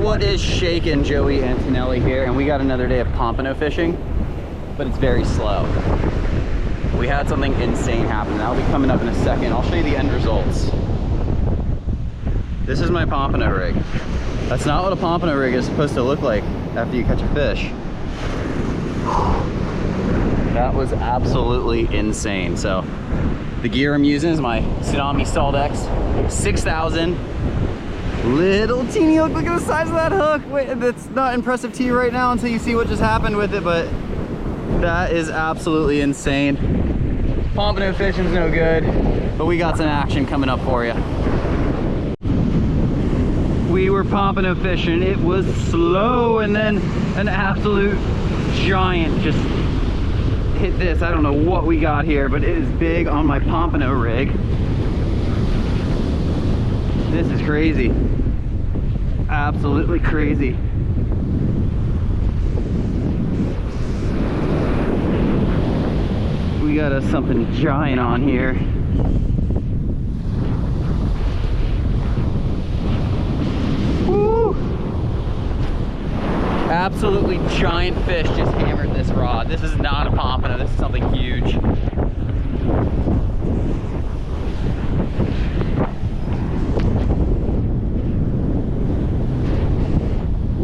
What is shaking, Joey Antonelli here, and we got another day of pompano fishing, but it's very slow. We had something insane happen. That'll be coming up in a second. I'll show you the end results. This is my pompano rig. That's not what a pompano rig is supposed to look like after you catch a fish. That was absolutely insane. So the gear I'm using is my Tsunami SaltX 6000. Little teeny hook. Look at the size of that hook. Wait, that's not impressive to you right now until you see what just happened with it, but that is absolutely insane. Pompano fishing's no good, but we got some action coming up for you. We were pompano fishing. It was slow, and then an absolute giant just hit this. I don't know what we got here, but it is big on my pompano rig. This is crazy. Absolutely crazy. We got something giant on here. Woo! Absolutely giant fish just hammered this rod. This is not a pompano, this is something huge.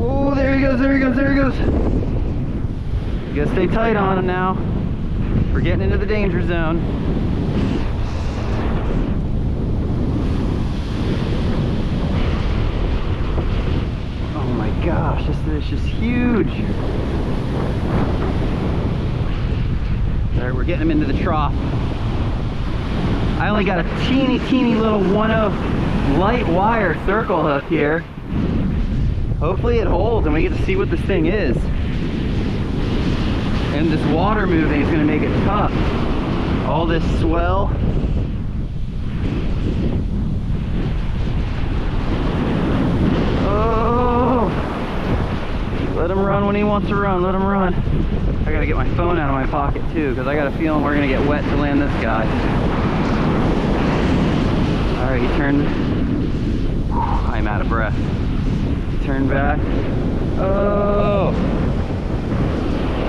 Oh, there he goes, there he goes, there he goes. You gotta stay tight on him now. We're getting into the danger zone. Oh my gosh, this fish is huge. There, we're getting him into the trough. I only got a teeny little 1/0 light wire circle hook here. Hopefully it holds and we get to see what this thing is. And this water moving is going to make it tough. All this swell. Oh! Let him run when he wants to run. Let him run. I got to get my phone out of my pocket too, because I got a feeling we're going to get wet to land this guy. Alright, he turned. I'm out of breath. Turn back. Oh!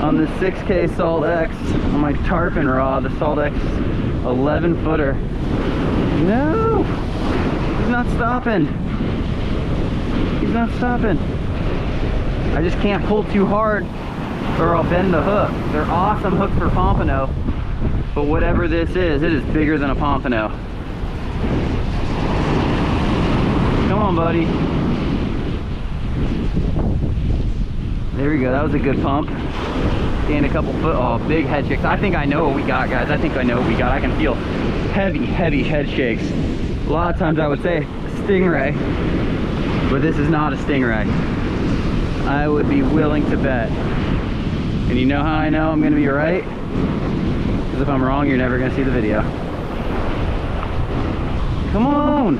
On the 6K SaltX, on my tarpon rod, the SaltX 11-footer. No! He's not stopping. He's not stopping. I just can't pull too hard or I'll bend the hook. They're awesome hooks for pompano, but whatever this is, it is bigger than a pompano. Come on, buddy. There we go, that was a good pump. Gained a couple foot, oh, big head shakes. I think I know what we got, guys. I think I know what we got. I can feel heavy head shakes. A lot of times I would say stingray, but this is not a stingray. I would be willing to bet. And you know how I know I'm gonna be right? Because if I'm wrong, you're never gonna see the video. Come on!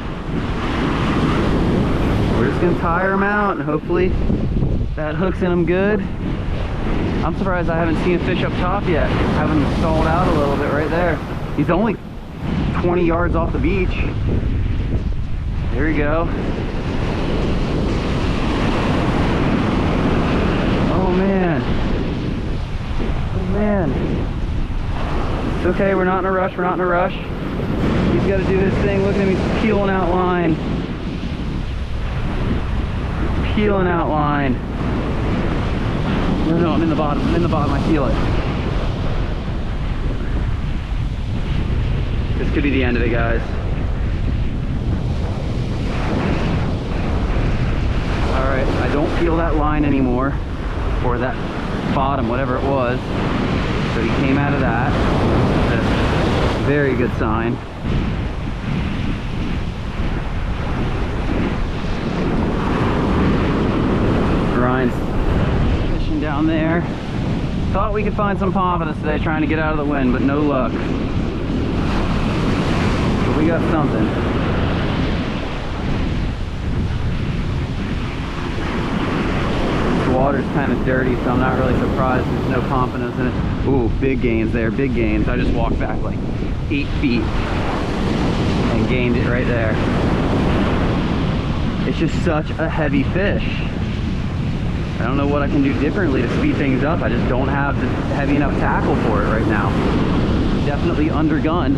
We're just gonna tire him out and hopefully that hook's in him good. I'm surprised I haven't seen a fish up top yet. Having him stalled out a little bit right there. He's only 20 yards off the beach. There we go. Oh man. Oh man. It's okay, we're not in a rush, we're not in a rush. He's got to do his thing. Look at him, he's peeling out line. Peeling out line. No, I'm in the bottom. I'm in the bottom. I feel it. This could be the end of it, guys. Alright, I don't feel that line anymore. Or that bottom, whatever it was. So he came out of that. That's a very good sign. Ryan's fishing down there. Thought we could find some pomponos today trying to get out of the wind, but no luck. But we got something. The water's kind of dirty, so I'm not really surprised there's no pompanos in it. Ooh, big gains there, big gains. I just walked back like 8 feet and gained it right there. It's just such a heavy fish. I don't know what I can do differently to speed things up. I just don't have the heavy enough tackle for it right now. Definitely undergun.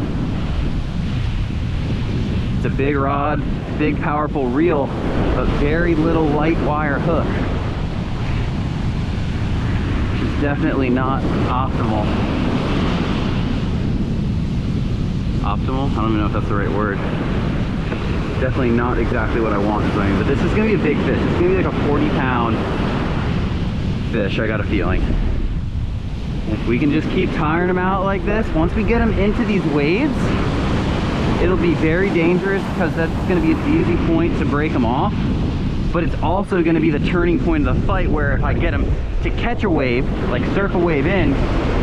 It's a big rod, big powerful reel, but very little light wire hook. It's definitely not optimal. Optimal? I don't even know if that's the right word. Definitely not exactly what I want this morning, but this is gonna be a big fish. It's gonna be like a 40-pound fish, I got a feeling. If we can just keep tiring them out like this, once we get them into these waves, it'll be very dangerous because that's gonna be an easy point to break them off. But it's also gonna be the turning point of the fight where if I get them to catch a wave, like surf a wave in,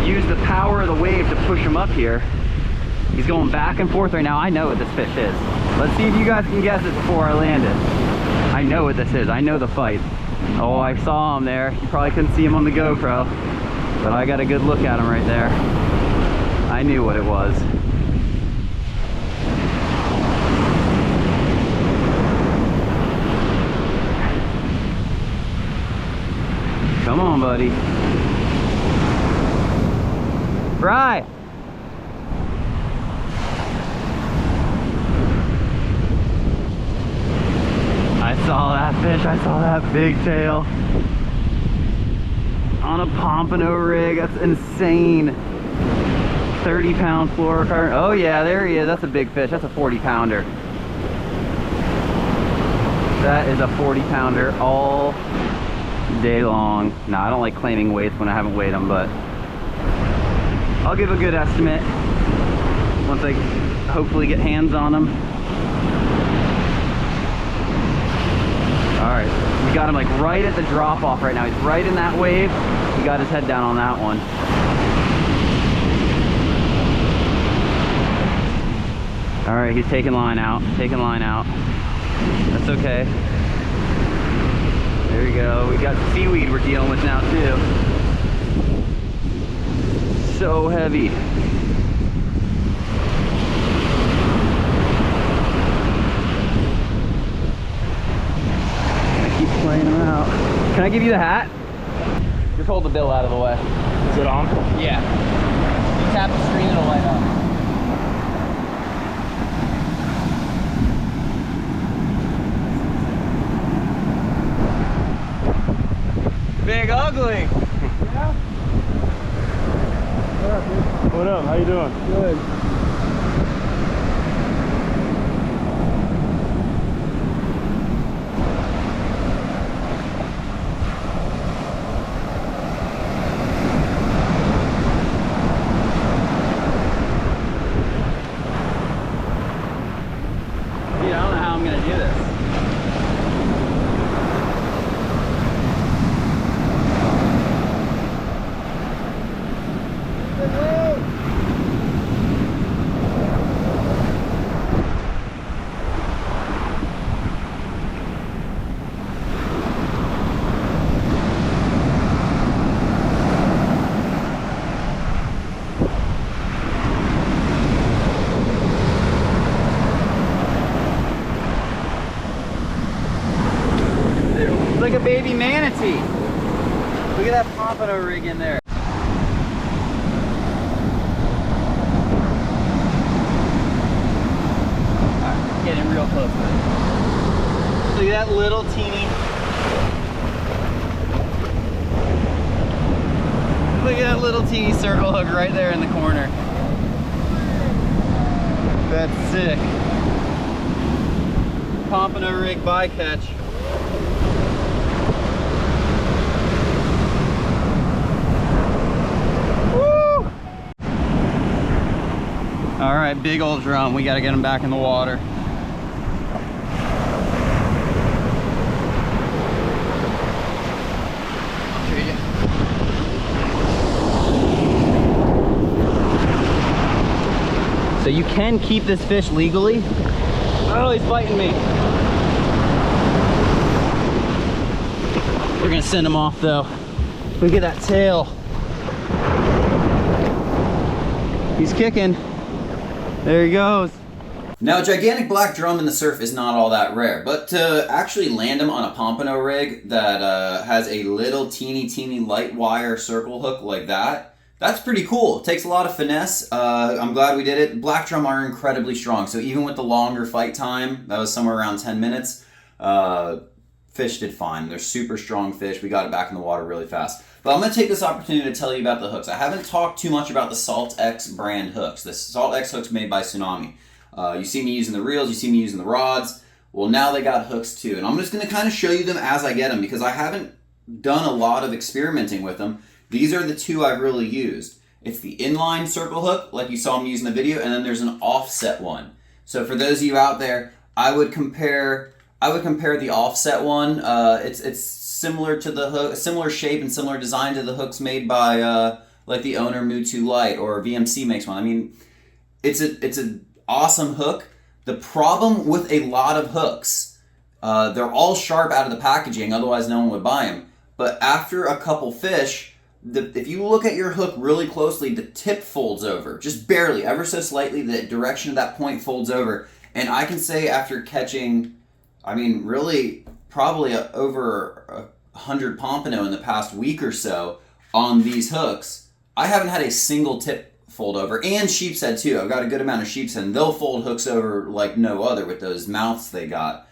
use the power of the wave to push him up here. He's going back and forth right now. I know what this fish is. Let's see if you guys can guess it before I land it. I know what this is. I know the fight. Oh, I saw him there. You probably couldn't see him on the GoPro, but I got a good look at him right there. I knew what it was. Come on, buddy. Fry! I saw that fish. I saw that big tail on a Pompano rig. That's insane. 30-pound fluorocarbon. Oh yeah, there he is. That's a big fish. That's a 40-pounder. That is a 40-pounder all day long. No, I don't like claiming weights when I haven't weighed them, but I'll give a good estimate once I hopefully get hands on them. All right, we got him like right at the drop off right now. He's right in that wave. We got his head down on that one. All right, he's taking line out, taking line out. That's okay. There we go. We got seaweed we're dealing with now too. So heavy. Playing them out. Can I give you the hat? Just hold the bill out of the way. Is it on? Yeah. You tap the screen, it'll light up. Big ugly. Yeah. What up? How you doing? Good. Like a baby manatee. Look at that Pompano rig in there. Alright, getting real close to it. Look at that little teeny. Look at that little teeny circle hook right there in the corner. That's sick. Pompano rig bycatch. All right, big old drum. We got to get him back in the water. I'll treat you. So you can keep this fish legally. Oh, he's biting me. We're gonna send him off though. Look at that tail. He's kicking. There he goes. Now, a gigantic black drum in the surf is not all that rare, but to actually land them on a Pompano rig that has a little teeny light wire circle hook like that, that's pretty cool. It takes a lot of finesse. I'm glad we did it. Black drum are incredibly strong, so even with the longer fight time, that was somewhere around 10 minutes, fish did fine. They're super strong fish. We got it back in the water really fast. But I'm going to take this opportunity to tell you about the hooks. I haven't talked too much about the SaltX brand hooks. The SaltX hooks made by Tsunami. You see me using the reels, you see me using the rods. Well, now they got hooks too. And I'm just going to kind of show you them as I get them because I haven't done a lot of experimenting with them. These are the two I've really used. It's the inline circle hook, like you saw me using the video, and then there's an offset one. So for those of you out there, I would compare the offset one. It's similar to the hook, similar shape and similar design to the hooks made by like the Owner Mutu Light or VMC makes one. I mean, it's an awesome hook. The problem with a lot of hooks, they're all sharp out of the packaging, otherwise no one would buy them. But after a couple fish, if you look at your hook really closely, the tip folds over, just barely, ever so slightly, the direction of that point folds over. And I can say after catching, I mean, really probably over 100 Pompano in the past week or so on these hooks, I haven't had a single tip fold over. And sheepshead too. I've got a good amount of sheepshead, and they'll fold hooks over like no other with those mouths they got.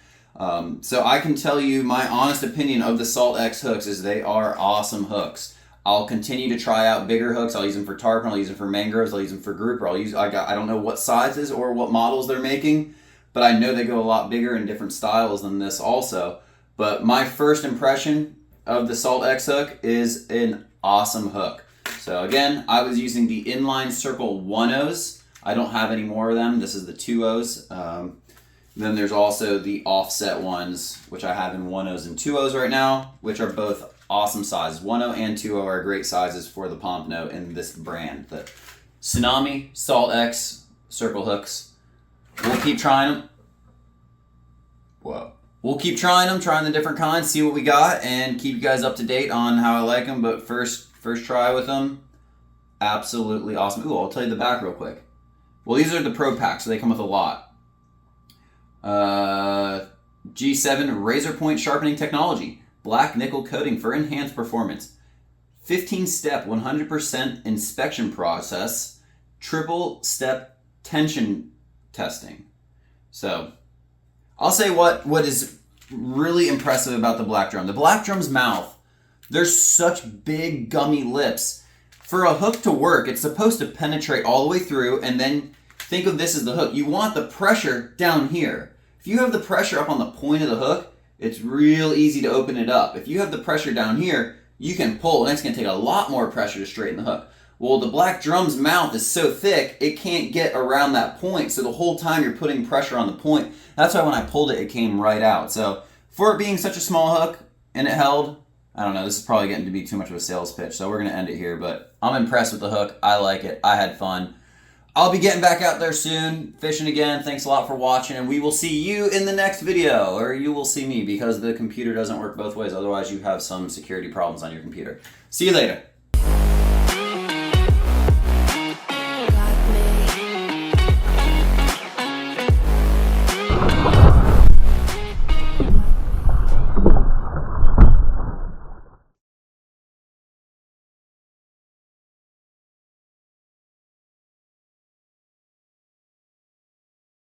So I can tell you my honest opinion of the SaltX hooks is they are awesome hooks. I'll continue to try out bigger hooks. I'll use them for tarpon, I'll use them for mangroves, I'll use them for grouper. I don't know what sizes or what models they're making, but I know they go a lot bigger in different styles than this also. But my first impression of the SaltX hook is an awesome hook. So again, I was using the inline circle 1-0s. I don't have any more of them. This is the 2-0s. Then there's also the offset ones, which I have in 1-0s and 2-0s right now, which are both awesome sizes. 1-0 and 2-0 are great sizes for the Pompano in this brand. The Tsunami SaltX circle hooks. We'll keep trying them. Whoa. We'll keep trying them, trying the different kinds, see what we got, and keep you guys up to date on how I like them. But first try with them, absolutely awesome. Ooh, I'll tell you the back real quick. Well, these are the Pro Pack, so they come with a lot. G7 razor point sharpening technology. Black nickel coating for enhanced performance. 15-step 100% inspection process. Triple step tension testing. So, I'll say what is really impressive about the black drum. The black drum's mouth, there's such big gummy lips. For a hook to work, it's supposed to penetrate all the way through, and then think of this as the hook. You want the pressure down here. If you have the pressure up on the point of the hook, it's real easy to open it up. If you have the pressure down here, you can pull, and it's going to take a lot more pressure to straighten the hook. Well, the black drum's mouth is so thick, it can't get around that point, so the whole time you're putting pressure on the point. That's why when I pulled it, it came right out. So for it being such a small hook, and it held, I don't know, this is probably getting to be too much of a sales pitch, so we're going to end it here, but I'm impressed with the hook. I like it. I had fun. I'll be getting back out there soon, fishing again. Thanks a lot for watching, and we will see you in the next video, or you will see me because the computer doesn't work both ways. Otherwise, you have some security problems on your computer. See you later.